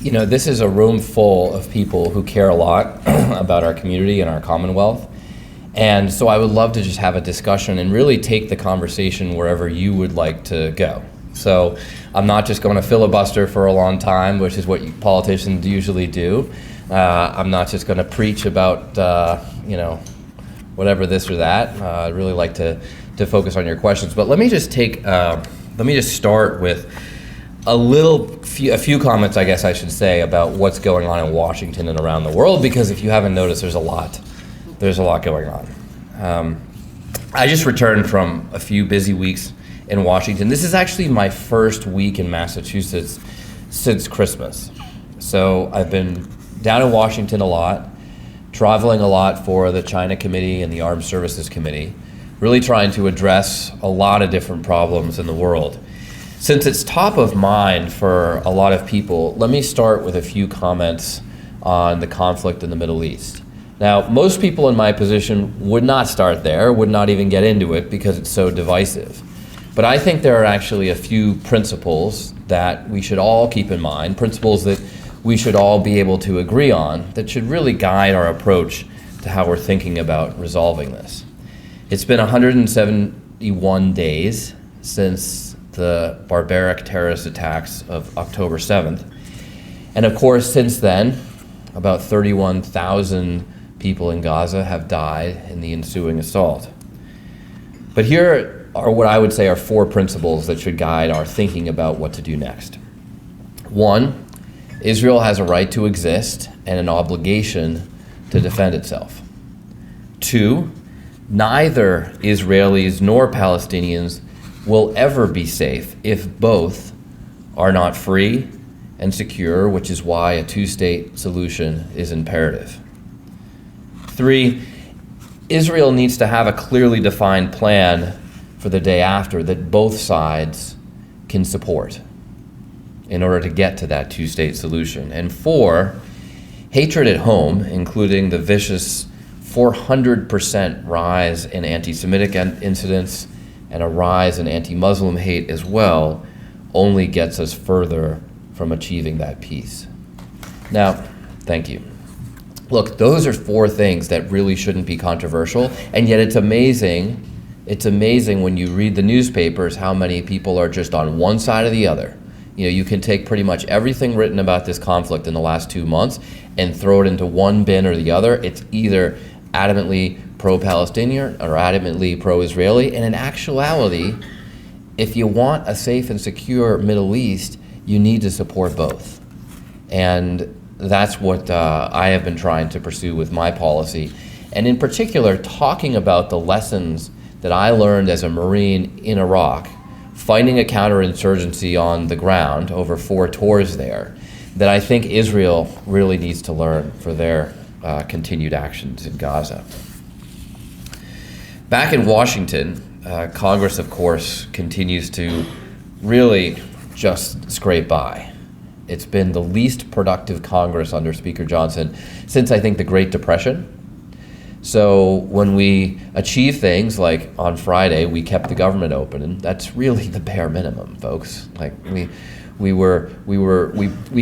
This is a room full of people who care a lot about our community and our Commonwealth. And so I would love to just have a discussion and really take the conversation wherever you would like to go. So I'm not just going to filibuster for a long time, which is what politicians usually do. I'm not just going to preach about, whatever this or that. I'd really like to focus on your questions. But let me just start with a few comments, I guess I should say, about what's going on in Washington and around the world, because if you haven't noticed, there's a lot going on. I just returned from a few busy weeks in Washington. This is actually my first week in Massachusetts since Christmas. So I've been down in Washington a lot, traveling a lot for the China Committee and the Armed Services Committee, really trying to address a lot of different problems in the world. Since it's top of mind for a lot of people, let me start with a few comments on the conflict in the Middle East. Now, most people in my position would not start there, would not even get into it because it's so divisive. But I think there are actually a few principles that we should all keep in mind, principles that we should all be able to agree on, that should really guide our approach to how we're thinking about resolving this. It's been 171 days since the barbaric terrorist attacks of October 7th. And of course, since then, about 31,000 people in Gaza have died in the ensuing assault. But here are what I would say are four principles that should guide our thinking about what to do next. One, Israel has a right to exist and an obligation to defend itself. Two, neither Israelis nor Palestinians will ever be safe if both are not free and secure, which is why a two-state solution is imperative. Three, Israel needs to have a clearly defined plan for the day after that both sides can support in order to get to that two-state solution. And four, hatred at home, including the vicious 400% rise in anti-Semitic incidents and a rise in anti-Muslim hate as well, only gets us further from achieving that peace. Now, thank you. Look, those are four things that really shouldn't be controversial, and yet it's amazing when you read the newspapers how many people are just on one side or the other. You can take pretty much everything written about this conflict in the last 2 months and throw it into one bin or the other. It's either adamantly pro-Palestinian or adamantly pro-Israeli, and in actuality, if you want a safe and secure Middle East, you need to support both. And that's what I have been trying to pursue with my policy. And in particular, talking about the lessons that I learned as a Marine in Iraq, fighting a counterinsurgency on the ground over 4 tours there, that I think Israel really needs to learn for their continued actions in Gaza. Back in Washington, Congress, of course, continues to really just scrape by. It's been the least productive Congress under Speaker Johnson since, I think, the Great Depression. So when we achieve things like on Friday, we kept the government open, and that's really the bare minimum, folks. Like we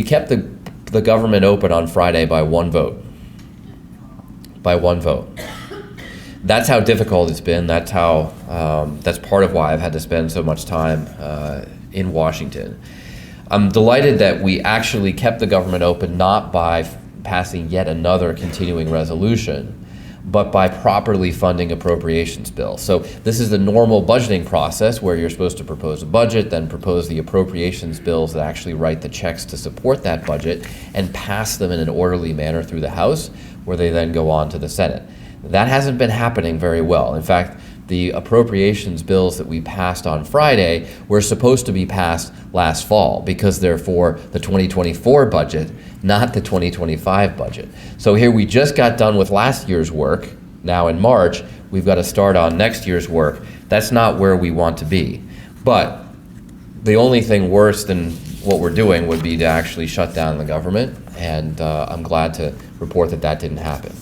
kept the government open on Friday by one vote. By one vote. That's how difficult it's been. That's part of why I've had to spend so much time in Washington. I'm delighted that we actually kept the government open, not by passing yet another continuing resolution, but by properly funding appropriations bills. So this is the normal budgeting process where you're supposed to propose a budget, then propose the appropriations bills that actually write the checks to support that budget, and pass them in an orderly manner through the House, where they then go on to the Senate. That hasn't been happening very well. In fact, the appropriations bills that we passed on Friday were supposed to be passed last fall because they're for the 2024 budget, not the 2025 budget. So here we just got done with last year's work. Now in March, we've got to start on next year's work. That's not where we want to be. But the only thing worse than what we're doing would be to actually shut down the government, and I'm glad to report that that didn't happen.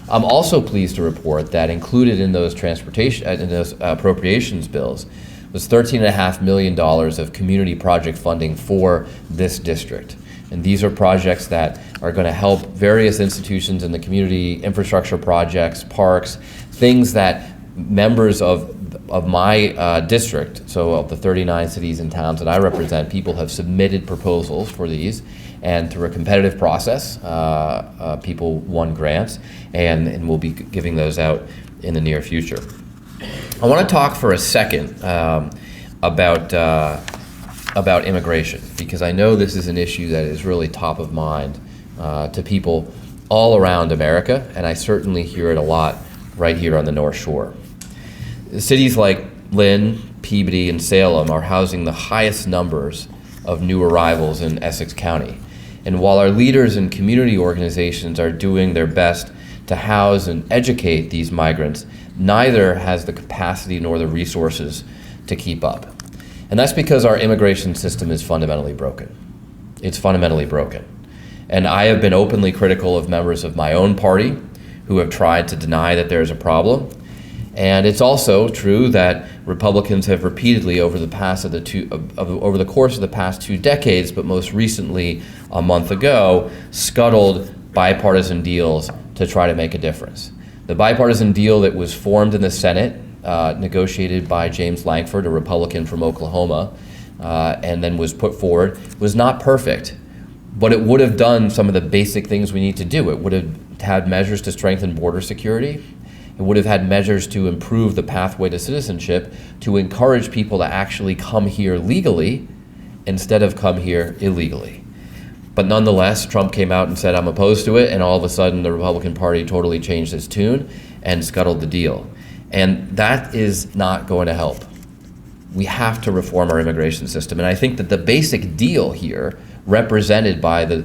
I'm also pleased to report that included in those appropriations bills was $13.5 million of community project funding for this district. And these are projects that are going to help various institutions in the community, infrastructure projects, parks, things that members of my district, so of the 39 cities and towns that I represent, people have submitted proposals for these, and through a competitive process, people won grants, and we'll be giving those out in the near future. I want to talk for a second about immigration, because I know this is an issue that is really top of mind to people all around America, and I certainly hear it a lot right here on the North Shore. Cities like Lynn, Peabody, and Salem are housing the highest numbers of new arrivals in Essex County. And while our leaders and community organizations are doing their best to house and educate these migrants, neither has the capacity nor the resources to keep up. And that's because our immigration system is fundamentally broken. It's fundamentally broken. And I have been openly critical of members of my own party who have tried to deny that there's a problem. And it's also true that Republicans have repeatedly over the course of the past 2 decades, but most recently a month ago, scuttled bipartisan deals to try to make a difference. The bipartisan deal that was formed in the Senate, negotiated by James Lankford, a Republican from Oklahoma, and then was put forward, was not perfect, but it would have done some of the basic things we need to do. It would have had measures to strengthen border security. It would have had measures to improve the pathway to citizenship, to encourage people to actually come here legally instead of come here illegally. But nonetheless, Trump came out and said, I'm opposed to it, and all of a sudden the Republican Party totally changed its tune and scuttled the deal. And that is not going to help. We have to reform our immigration system. And I think that the basic deal here, represented by the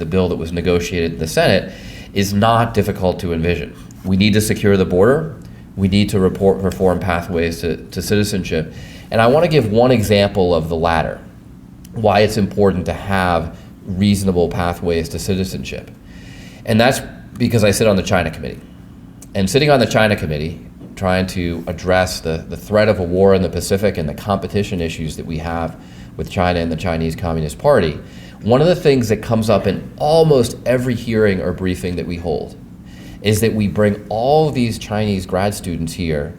bill that was negotiated in the Senate, is not difficult to envision. We need to secure the border. We need to reform pathways to citizenship. And I want to give one example of the latter, why it's important to have reasonable pathways to citizenship. And that's because I sit on the China Committee. And sitting on the China Committee, trying to address the threat of a war in the Pacific and the competition issues that we have with China and the Chinese Communist Party, one of the things that comes up in almost every hearing or briefing that we hold is that we bring all these Chinese grad students here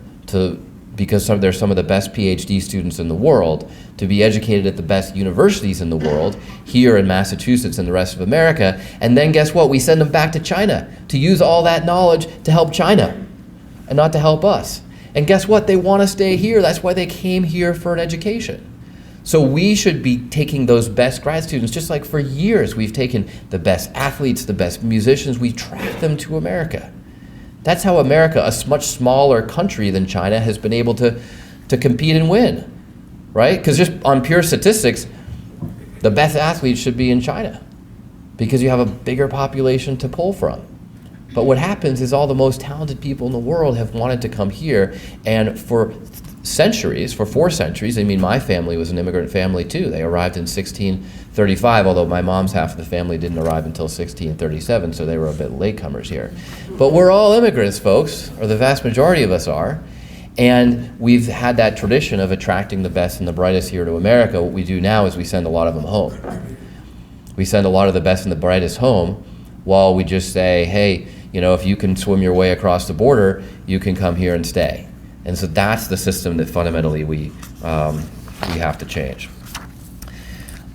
because they're some of the best PhD students in the world, to be educated at the best universities in the world, here in Massachusetts and the rest of America, and then guess what? We send them back to China to use all that knowledge to help China and not to help us. And guess what? They want to stay here. That's why they came here for an education. So we should be taking those best grad students, just like for years we've taken the best athletes, the best musicians, we tracked them to America. That's how America, a much smaller country than China, has been able to compete and win, right? Because just on pure statistics, the best athletes should be in China because you have a bigger population to pull from. But what happens is all the most talented people in the world have wanted to come here, and for centuries, for 4 centuries, I mean, my family was an immigrant family too. They arrived in 1635, although my mom's half of the family didn't arrive until 1637, so they were a bit latecomers here. But we're all immigrants, folks, or the vast majority of us are, and we've had that tradition of attracting the best and the brightest here to America. What we do now is we send a lot of them home. We send a lot of the best and the brightest home while we just say, hey, you know, if you can swim your way across the border, you can come here and stay. And so that's the system that fundamentally we have to change.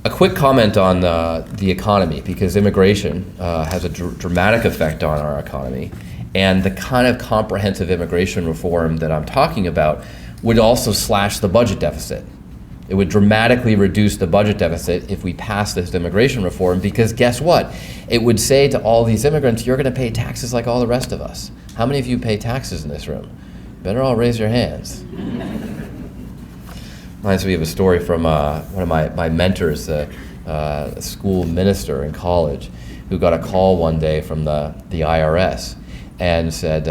A quick comment on the economy, because immigration has a dramatic effect on our economy, and the kind of comprehensive immigration reform that I'm talking about would also slash the budget deficit. It would dramatically reduce the budget deficit if we pass this immigration reform, because guess what? It would say to all these immigrants, you're going to pay taxes like all the rest of us. How many of you pay taxes in this room? Better all raise your hands. Reminds me of a story from one of my mentors, a school minister in college, who got a call one day from the IRS and said,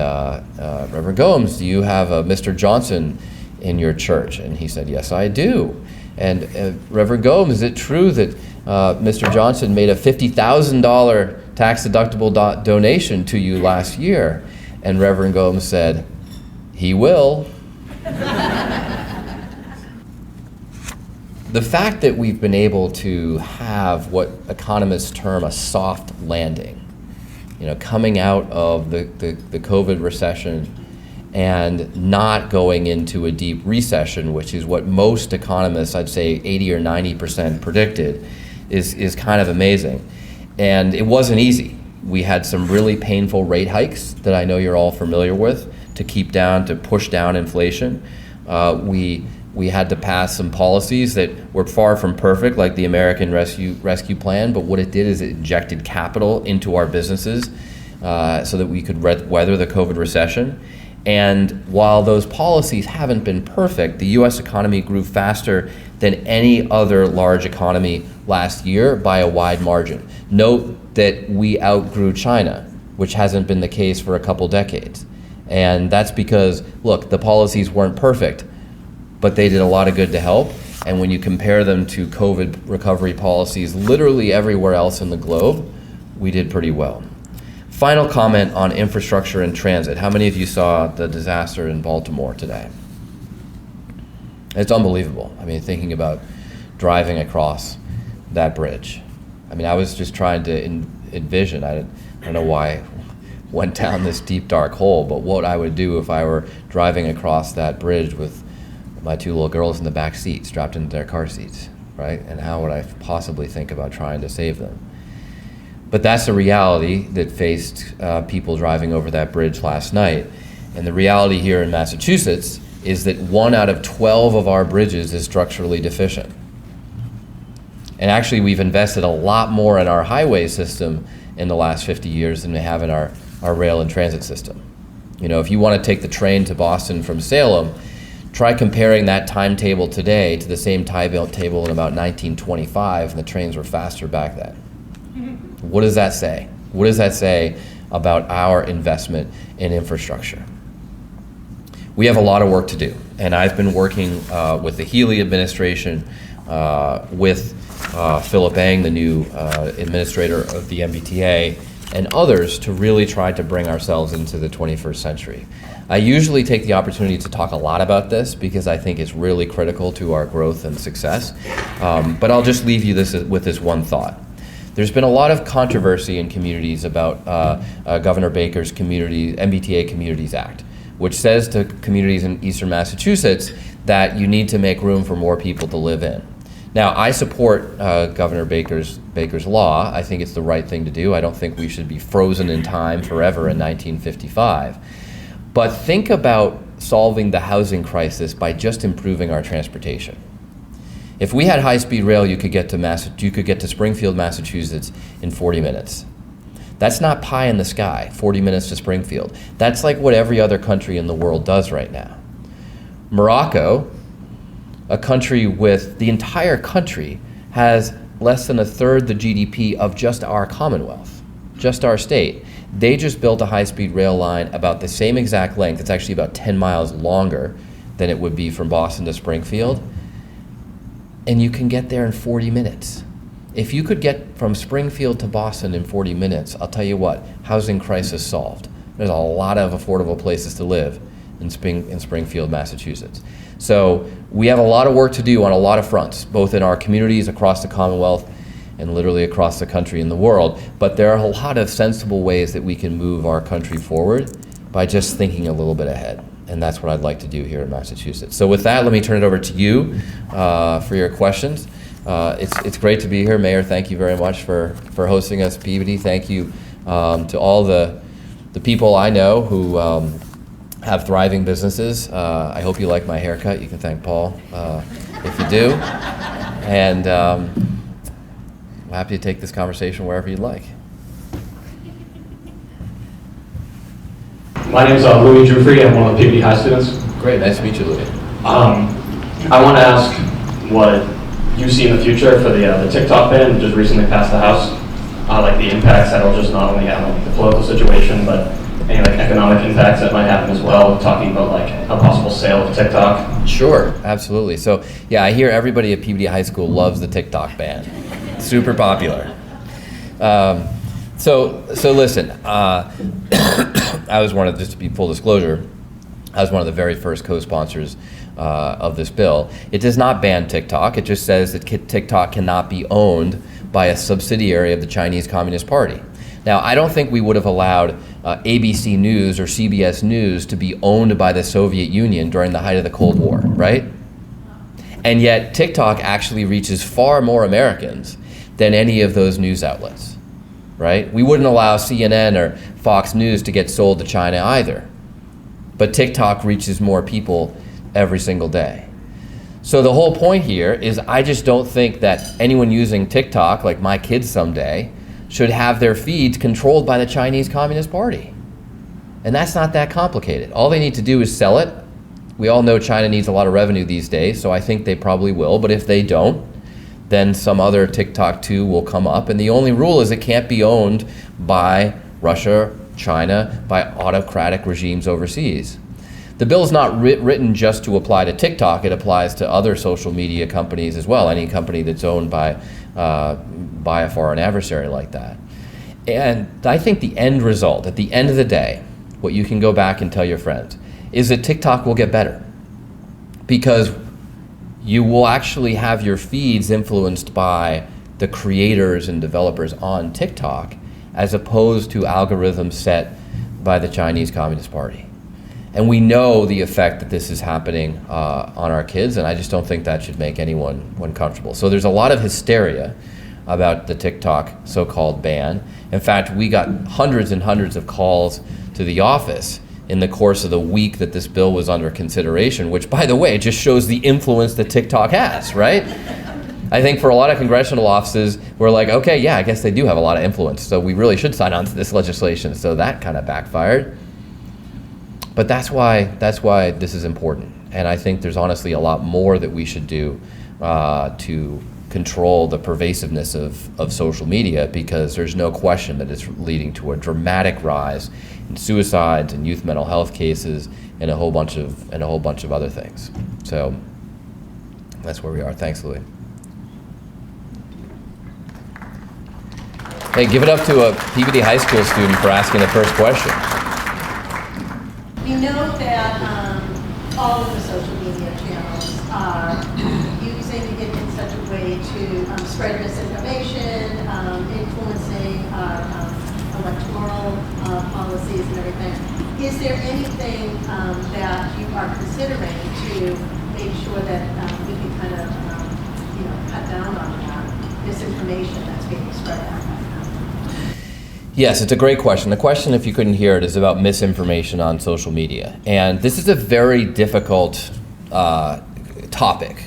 Reverend Gomes, do you have a Mr. Johnson in your church? And he said, yes, I do. And Reverend Gomes, is it true that Mr. Johnson made a $50,000 tax-deductible donation to you last year? And Reverend Gomes said, he will. the fact that we've been able to have what economists term a soft landing, coming out of the COVID recession and not going into a deep recession, which is what most economists, I'd say 80 or 90% predicted, is kind of amazing. And it wasn't easy. We had some really painful rate hikes that I know you're all familiar with to push down inflation. We had to pass some policies that were far from perfect, like the American Rescue Plan, but what it did is it injected capital into our businesses so that we could weather the COVID recession. And while those policies haven't been perfect, the US economy grew faster than any other large economy last year by a wide margin. Note that we outgrew China, which hasn't been the case for a couple decades. And that's because, look, the policies weren't perfect, but they did a lot of good to help. And when you compare them to COVID recovery policies literally everywhere else in the globe, we did pretty well. Final comment on infrastructure and transit. How many of you saw the disaster in Baltimore today? It's unbelievable. I mean, thinking about driving across that bridge. I mean, I was just trying to envision, I don't know why I went down this deep, dark hole, but what I would do if I were driving across that bridge with my two little girls in the back seat, strapped into their car seats, right? And how would I possibly think about trying to save them? But that's the reality that faced people driving over that bridge last night. And the reality here in Massachusetts is that 1 out of 12 of our bridges is structurally deficient. And actually, we've invested a lot more in our highway system in the last 50 years than we have in our rail and transit system. If you want to take the train to Boston from Salem, try comparing that timetable today to the same timetable in about 1925, and the trains were faster back then. What does that say? What does that say about our investment in infrastructure? We have a lot of work to do, and I've been working with the Healy administration, with Philip Eng, the new administrator of the MBTA, and others to really try to bring ourselves into the 21st century. I usually take the opportunity to talk a lot about this because I think it's really critical to our growth and success, but I'll just leave you with this one thought. There's been a lot of controversy in communities about Governor Baker's MBTA Communities Act, which says to communities in eastern Massachusetts that you need to make room for more people to live in. Now, I support Governor Baker's law. I think it's the right thing to do. I don't think we should be frozen in time forever in 1955. But think about solving the housing crisis by just improving our transportation. If we had high-speed rail, you could get to Springfield, Massachusetts in 40 minutes. That's not pie in the sky, 40 minutes to Springfield. That's like what every other country in the world does right now. Morocco, a country with the entire country, has less than a third the GDP of just our Commonwealth, just our state. They just built a high-speed rail line about the same exact length. It's actually about 10 miles longer than it would be from Boston to Springfield. And you can get there in 40 minutes. If you could get from Springfield to Boston in 40 minutes, I'll tell you what, housing crisis solved. There's a lot of affordable places to live in Springfield, Massachusetts. So we have a lot of work to do on a lot of fronts, both in our communities across the Commonwealth and literally across the country and the world. But there are a lot of sensible ways that we can move our country forward by just thinking a little bit ahead. And that's what I'd like to do here in Massachusetts. So with that, let me turn it over to you for your questions. It's great to be here. Mayor, thank you very much for hosting us. Peabody, thank you to all the people I know who have thriving businesses. I hope you like my haircut. You can thank Paul if you do. And I'm happy to take this conversation wherever you'd like. My name is Louis Jufrey. I'm one of the Peabody High students. Great, nice to meet you, Louis. I want to ask what you see in the future for the TikTok ban that just recently passed the House, like the impacts that will just not only have like the political situation, but any like economic impacts that might happen as well, talking about like a possible sale of TikTok. Sure, absolutely. So yeah, I hear everybody at Peabody High School loves the TikTok ban. Super popular. So listen, I was one of, just to be full disclosure, I was one of the very first co-sponsors of this bill. It does not ban TikTok. It just says that TikTok cannot be owned by a subsidiary of the Chinese Communist Party. Now, I don't think we would have allowed ABC News or CBS News to be owned by the Soviet Union during the height of the Cold War, right? And yet TikTok actually reaches far more Americans than any of those news outlets, right? We wouldn't allow CNN or Fox News to get sold to China either. But TikTok reaches more people every single day. So the whole point here is I just don't think that anyone using TikTok, like my kids someday, should have their feeds controlled by the Chinese Communist Party. And that's not that complicated. All they need to do is sell it. We all know China needs a lot of revenue these days, so I think they probably will. But if they don't, then some other TikTok 2 will come up. And the only rule is it can't be owned by Russia, China, by autocratic regimes overseas. The bill is not written just to apply to TikTok. It applies to other social media companies as well, any company that's owned by a foreign adversary like that. And I think the end result, at the end of the day, what you can go back and tell your friends, is that TikTok will get better. Because you will actually have your feeds influenced by the creators and developers on TikTok, as opposed to algorithms set by the Chinese Communist Party. And we know the effect that this is happening on our kids, and I just don't think that should make anyone uncomfortable. So there's a lot of hysteria about the TikTok so-called ban. In fact, we got hundreds and hundreds of calls to the office in the course of the week that this bill was under consideration, which, by the way, just shows the influence that TikTok has, right? I think for a lot of congressional offices, we're like, okay, yeah, I guess they do have a lot of influence, so we really should sign on to this legislation. So that kind of backfired. But that's why this is important. And I think there's honestly a lot more that we should do to control the pervasiveness of social media, because there's no question that it's leading to a dramatic rise in suicides and youth mental health cases and a whole bunch of other things. So that's where we are. Thanks, Louis. Hey, give it up to a Peabody High School student for asking the first question. We know that all of the social media channels are using it in such a way to spread misinformation, influencing our electoral policies and everything. Is there anything that you are considering to make sure that we can kind of, cut down on that misinformation that's being spread out right now? Yes, it's a great question. The question, if you couldn't hear it, is about misinformation on social media. And this is a very difficult topic,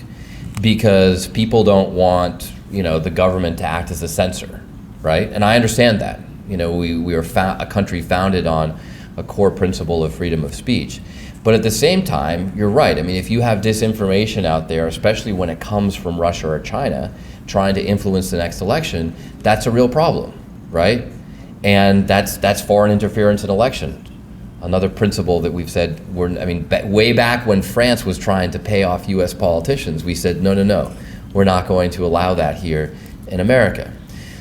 because people don't want, the government to act as a censor, right? And I understand that. We are a country founded on a core principle of freedom of speech. But at the same time, you're right. I mean, if you have disinformation out there, especially when it comes from Russia or China, trying to influence the next election, that's a real problem, right? And that's foreign interference in elections. Another principle that we've said, way back when France was trying to pay off US politicians, we said, no, we're not going to allow that here in America.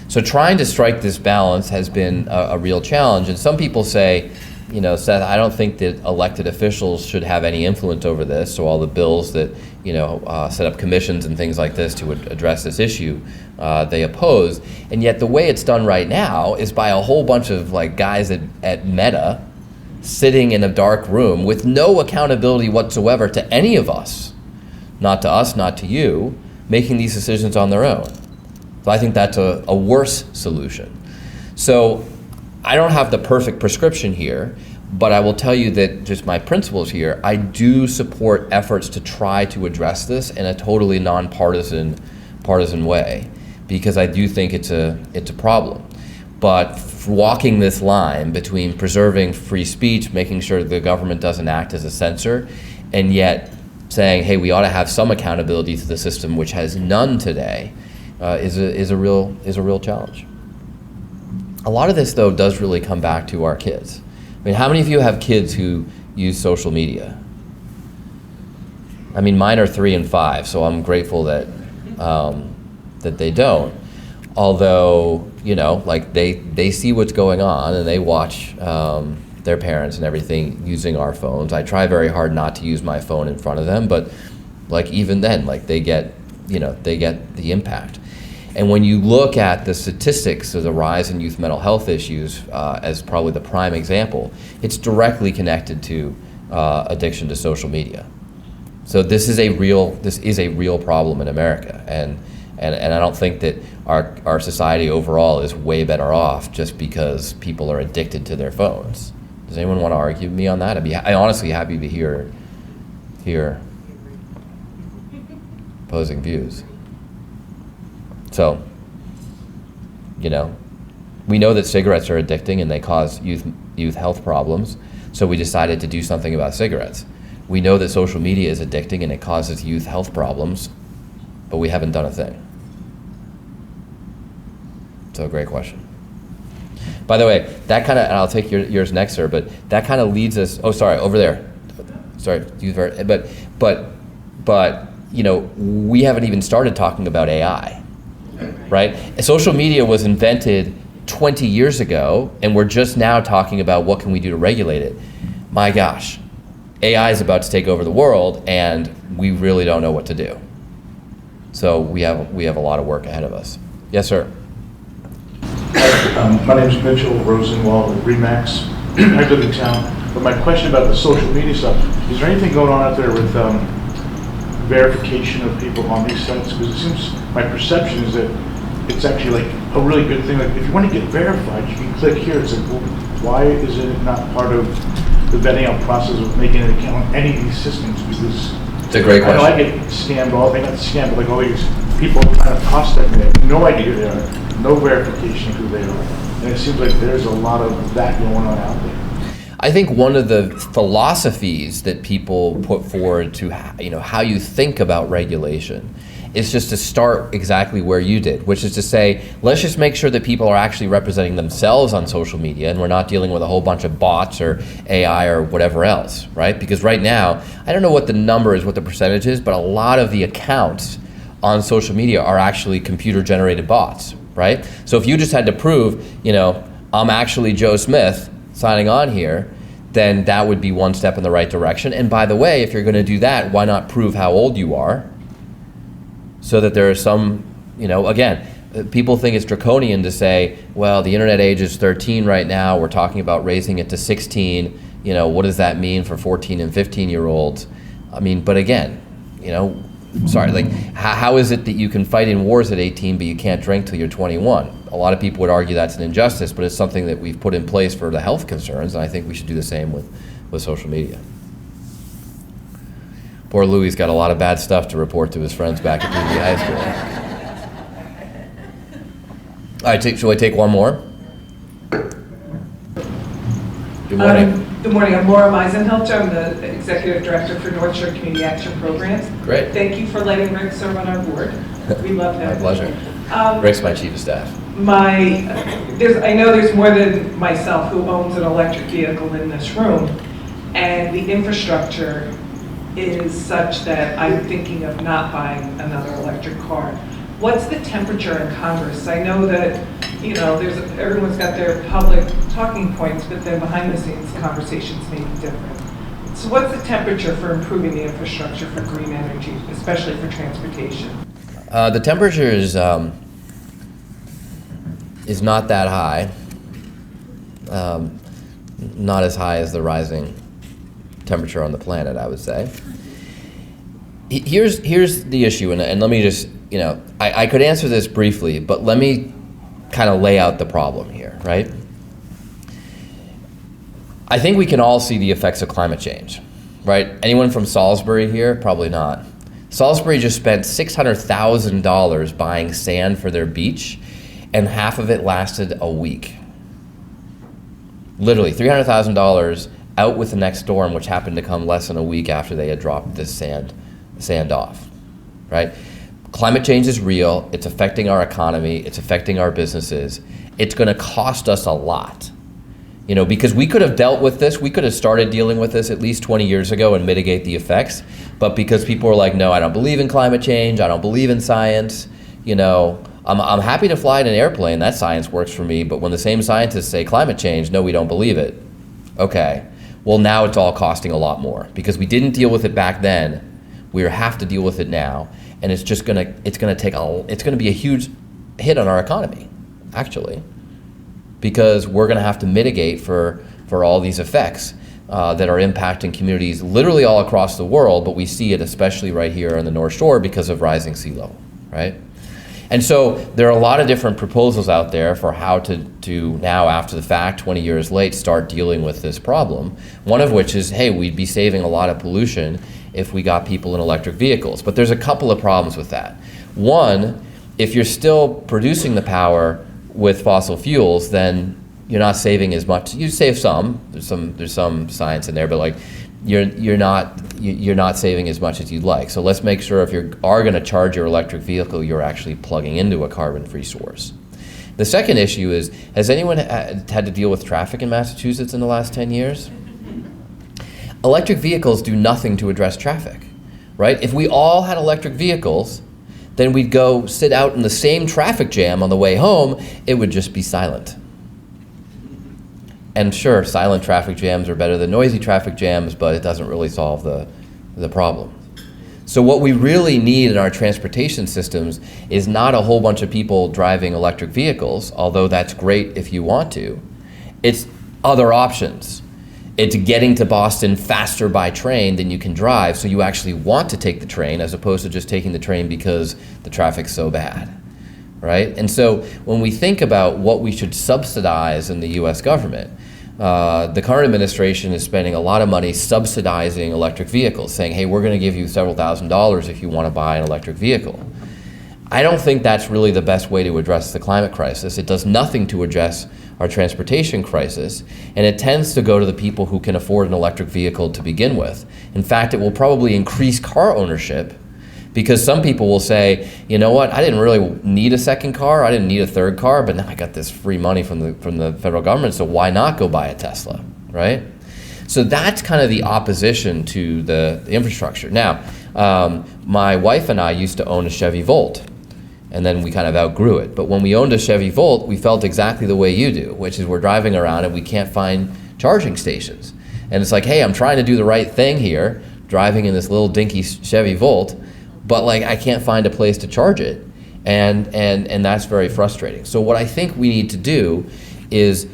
So trying to strike this balance has been a real challenge. And some people say, Seth, I don't think that elected officials should have any influence over this. So all the bills that, set up commissions and things like this to address this issue, they oppose. And yet the way it's done right now is by a whole bunch of guys at Meta sitting in a dark room with no accountability whatsoever to any of us, not to us, not to you, making these decisions on their own. So I think that's a worse solution. So I don't have the perfect prescription here, but I will tell you that just my principles here, I do support efforts to try to address this in a totally nonpartisan way, because I do think it's a problem. But walking this line between preserving free speech, making sure the government doesn't act as a censor, and yet saying, hey, we ought to have some accountability to the system, which has none today, is a real challenge. A lot of this, though, does really come back to our kids. I mean, how many of you have kids who use social media? I mean, mine are 3 and 5, so I'm grateful that they don't. Although, they see what's going on and they watch their parents and everything using our phones. I try very hard not to use my phone in front of them, but like even then, like they get the impact. And when you look at the statistics of the rise in youth mental health issues as probably the prime example, it's directly connected to addiction to social media. So this is a real problem in America, and I don't think that our society overall is way better off just because people are addicted to their phones. Does anyone want to argue with me on that? I'm honestly happy to hear opposing views. So, we know that cigarettes are addicting and they cause youth health problems, so we decided to do something about cigarettes. We know that social media is addicting and it causes youth health problems, but we haven't done a thing. So, great question. By the way, that kind of, and I'll take yours next, sir, but that kind of leads us, oh, sorry, over there. Sorry, but we haven't even started talking about AI. Right? Social media was invented 20 years ago, and we're just now talking about what can we do to regulate it. My gosh, AI is about to take over the world, and we really don't know what to do. So we have a lot of work ahead of us. Yes, sir. My name is Mitchell Rosenwald with Remax. I live in town, but my question about the social media stuff, is there anything going on out there with verification of people on these sites? Because it seems, my perception is that it's actually like a really good thing. Like if you want to get verified, you can click here. It's like, well, why is it not part of the vetting out process of making an account on any of these systems? Because it's a great question. I know I get scammed, but like all these people trying to prospect me, they have no idea who they are, no verification of who they are. And it seems like there's a lot of that going on out there. I think one of the philosophies that people put forward to how you think about regulation is just to start exactly where you did, which is to say, let's just make sure that people are actually representing themselves on social media and we're not dealing with a whole bunch of bots or AI or whatever else, right? Because right now, I don't know what the number is, what the percentage is, but a lot of the accounts on social media are actually computer-generated bots, right? So if you just had to prove, I'm actually Joe Smith signing on here, then that would be one step in the right direction. And by the way, if you're going to do that, why not prove how old you are? So that there are some, again, people think it's draconian to say, well, the internet age is 13 right now. We're talking about raising it to 16. What does that mean for 14 and 15-year-olds? But again, sorry, like how is it that you can fight in wars at 18 but you can't drink till you're 21? A lot of people would argue that's an injustice, but it's something that we've put in place for the health concerns, and I think we should do the same with social media. Poor Louis got a lot of bad stuff to report to his friends back at Peabody High School. All right, shall I take one more? Good morning. Good morning. I'm Laura Meisenhelter. I'm the Executive Director for North Shore Community Action Programs. Great. Thank you for letting Rick serve on our board. We love him. My pleasure. Rick's my chief of staff. I know there's more than myself who owns an electric vehicle in this room, and the infrastructure is such that I'm thinking of not buying another electric car. What's the temperature in Congress? I know that everyone's got their public talking points, but then behind the scenes conversations may be different. So what's the temperature for improving the infrastructure for green energy, especially for transportation? The temperature is not that high. Not as high as the rising temperature on the planet, I would say. Here's the issue, and let me just, I could answer this briefly, but let me kind of lay out the problem here, right? I think we can all see the effects of climate change, right? Anyone from Salisbury here? Probably not. Salisbury just spent $600,000 buying sand for their beach, and half of it lasted a week. Literally, $300,000 out with the next storm, which happened to come less than a week after they had dropped this sand off, right? Climate change is real. It's affecting our economy. It's affecting our businesses. It's going to cost us a lot, because we could have dealt with this. We could have started dealing with this at least 20 years ago and mitigate the effects. But because people are like, no, I don't believe in climate change. I don't believe in science. I'm happy to fly in an airplane. That science works for me. But when the same scientists say climate change, no, we don't believe it. Okay, well now it's all costing a lot more because we didn't deal with it back then. We have to deal with it now, and it's going to be a huge hit on our economy, actually, because we're going to have to mitigate for all these effects that are impacting communities literally all across the world, but we see it especially right here on the North Shore because of rising sea level, right? And so there are a lot of different proposals out there for how to now, after the fact, 20 years late, start dealing with this problem. One of which is, hey, we'd be saving a lot of pollution if we got people in electric vehicles. But there's a couple of problems with that. One, if you're still producing the power with fossil fuels, then you're not saving as much. You save some. There's some science in there, but like you're not saving as much as you'd like. So let's make sure if you are going to charge your electric vehicle, you're actually plugging into a carbon-free source. The second issue is, has anyone had to deal with traffic in Massachusetts in the last 10 years? Electric vehicles do nothing to address traffic, right? If we all had electric vehicles, then we'd go sit out in the same traffic jam on the way home. It would just be silent. And sure, silent traffic jams are better than noisy traffic jams, but it doesn't really solve the problem. So what we really need in our transportation systems is not a whole bunch of people driving electric vehicles, although that's great if you want to. It's other options. It's getting to Boston faster by train than you can drive, so you actually want to take the train as opposed to just taking the train because the traffic's so bad, right? And so when we think about what we should subsidize in the US government, the current administration is spending a lot of money subsidizing electric vehicles, saying, hey, we're going to give you several $1,000s if you want to buy an electric vehicle. I don't think that's really the best way to address the climate crisis. It does nothing to address our transportation crisis, and it tends to go to the people who can afford an electric vehicle to begin with. In fact, it will probably increase car ownership because some people will say, you know what, I didn't really need a second car, I didn't need a third car, but now I got this free money from the federal government, so why not go buy a Tesla, right? So that's kind of the opposition to the infrastructure. Now, my wife and I used to own a Chevy Volt, and then we kind of outgrew it. But when we owned a Chevy Volt, we felt exactly the way you do, which is we're driving around and we can't find charging stations. And it's like, hey, I'm trying to do the right thing here, driving in this little dinky Chevy Volt, but like I can't find a place to charge it. And that's very frustrating. So what I think we need to do is,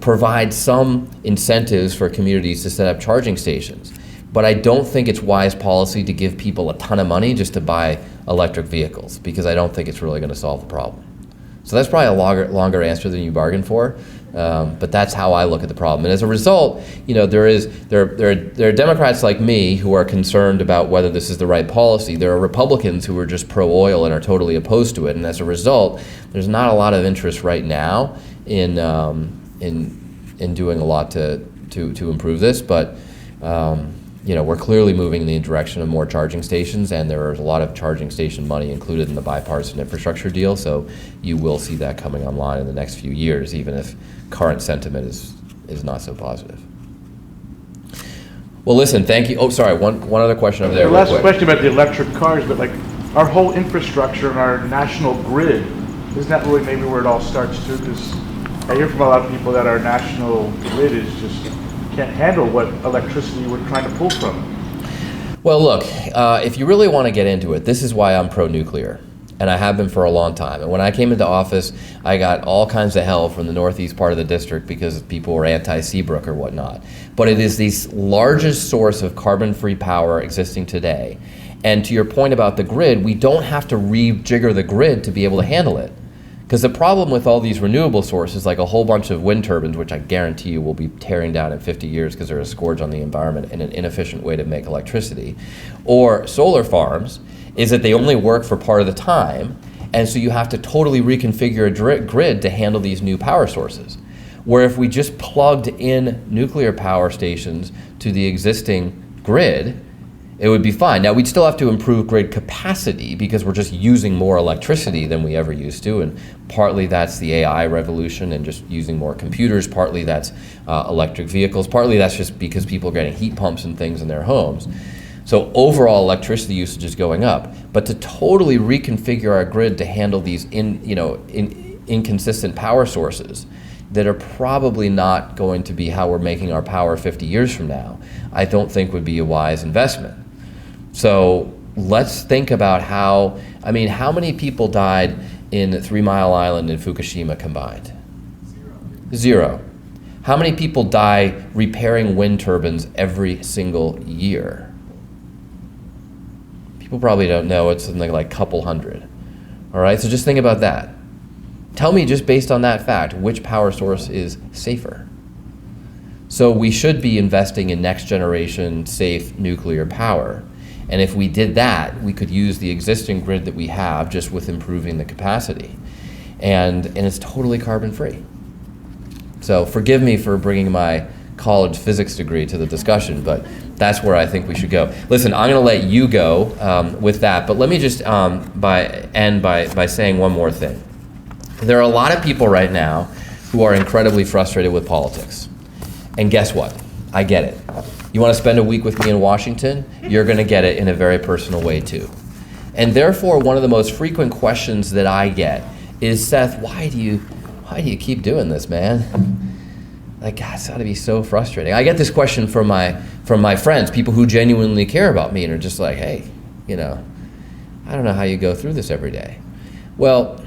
provide some incentives for communities to set up charging stations. But I don't think it's wise policy to give people a ton of money just to buy electric vehicles, because I don't think it's really going to solve the problem. So that's probably a longer answer than you bargained for, but that's how I look at the problem. And as a result, there are Democrats like me who are concerned about whether this is the right policy. There are Republicans who are just pro-oil and are totally opposed to it. And as a result, there's not a lot of interest right now in doing a lot to improve this, but we're clearly moving in the direction of more charging stations, and there is a lot of charging station money included in the bipartisan infrastructure deal, so you will see that coming online in the next few years, even if current sentiment is not so positive. Well, listen, thank you. Oh, sorry, one other question over there. The last question about the electric cars, but like our whole infrastructure and our national grid, isn't that really maybe where it all starts too? Because I hear from a lot of people that our national grid is just can't handle what electricity we're trying to pull from. Well, look, if you really want to get into it, this is why I'm pro-nuclear, and I have been for a long time. And when I came into office, I got all kinds of hell from the northeast part of the district because people were anti-Seabrook or whatnot. But it is the largest source of carbon-free power existing today. And to your point about the grid, we don't have to rejigger the grid to be able to handle it. Because the problem with all these renewable sources, like a whole bunch of wind turbines, which I guarantee you will be tearing down in 50 years because they're a scourge on the environment and an inefficient way to make electricity, or solar farms, is that they only work for part of the time, and so you have to totally reconfigure a grid to handle these new power sources. Where if we just plugged in nuclear power stations to the existing grid, it would be fine. Now, we'd still have to improve grid capacity because we're just using more electricity than we ever used to, and partly that's the AI revolution and just using more computers, partly that's electric vehicles, partly that's just because people are getting heat pumps and things in their homes. So overall electricity usage is going up. But to totally reconfigure our grid to handle these inconsistent power sources, that are probably not going to be how we're making our power 50 years from now, I don't think would be a wise investment. So let's think about how many people died in 3 Mile Island and Fukushima combined? Zero. How many people die repairing wind turbines every single year? People probably don't know. It's something like a couple hundred. All right, so just think about that. Tell me, just based on that fact, which power source is safer? So we should be investing in next generation safe nuclear power. And if we did that, we could use the existing grid that we have just with improving the capacity. And it's totally carbon free. So forgive me for bringing my college physics degree to the discussion, but that's where I think we should go. Listen, I'm going to let you go with that, but let me just end by saying one more thing. There are a lot of people right now who are incredibly frustrated with politics. And guess what? I get it. You want to spend a week with me in Washington? You're going to get it in a very personal way too. And therefore, one of the most frequent questions that I get is, Seth, why do you keep doing this, man? Like, God, it's got to be so frustrating. I get this question from my friends, people who genuinely care about me and are just like, hey, I don't know how you go through this every day. Well,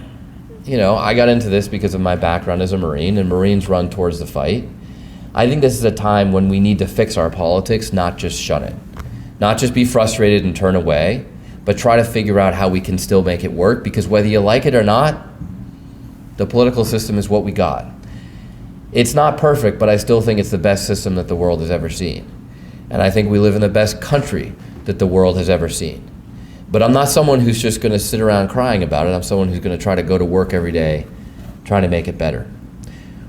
I got into this because of my background as a Marine, and Marines run towards the fight. I think this is a time when we need to fix our politics, not just shun it. Not just be frustrated and turn away, but try to figure out how we can still make it work, because whether you like it or not, the political system is what we got. It's not perfect, but I still think it's the best system that the world has ever seen. And I think we live in the best country that the world has ever seen. But I'm not someone who's just going to sit around crying about it. I'm someone who's going to try to go to work every day, trying to make it better.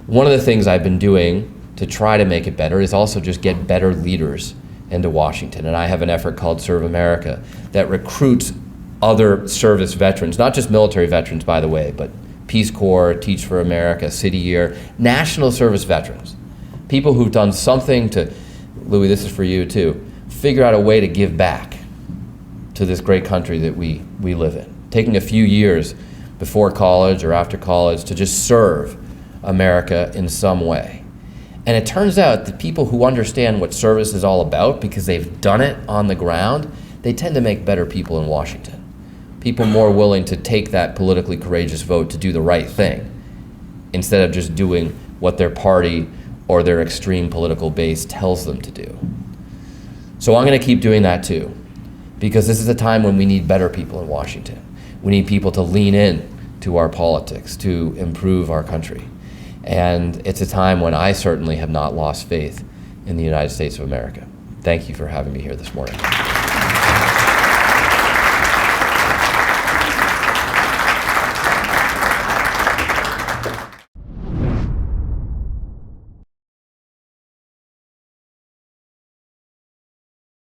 One of the things I've been doing to try to make it better is also just get better leaders into Washington. And I have an effort called Serve America that recruits other service veterans, not just military veterans, by the way, but Peace Corps, Teach for America, City Year, national service veterans, people who've done something to, Louis, this is for you too, figure out a way to give back to this great country that we live in. Taking a few years before college or after college to just serve America in some way. And it turns out that people who understand what service is all about, because they've done it on the ground, they tend to make better people in Washington. People more willing to take that politically courageous vote to do the right thing instead of just doing what their party or their extreme political base tells them to do. So I'm going to keep doing that too, because this is a time when we need better people in Washington. We need people to lean in to our politics, to improve our country. And it's a time when I certainly have not lost faith in the United States of America. Thank you for having me here this morning.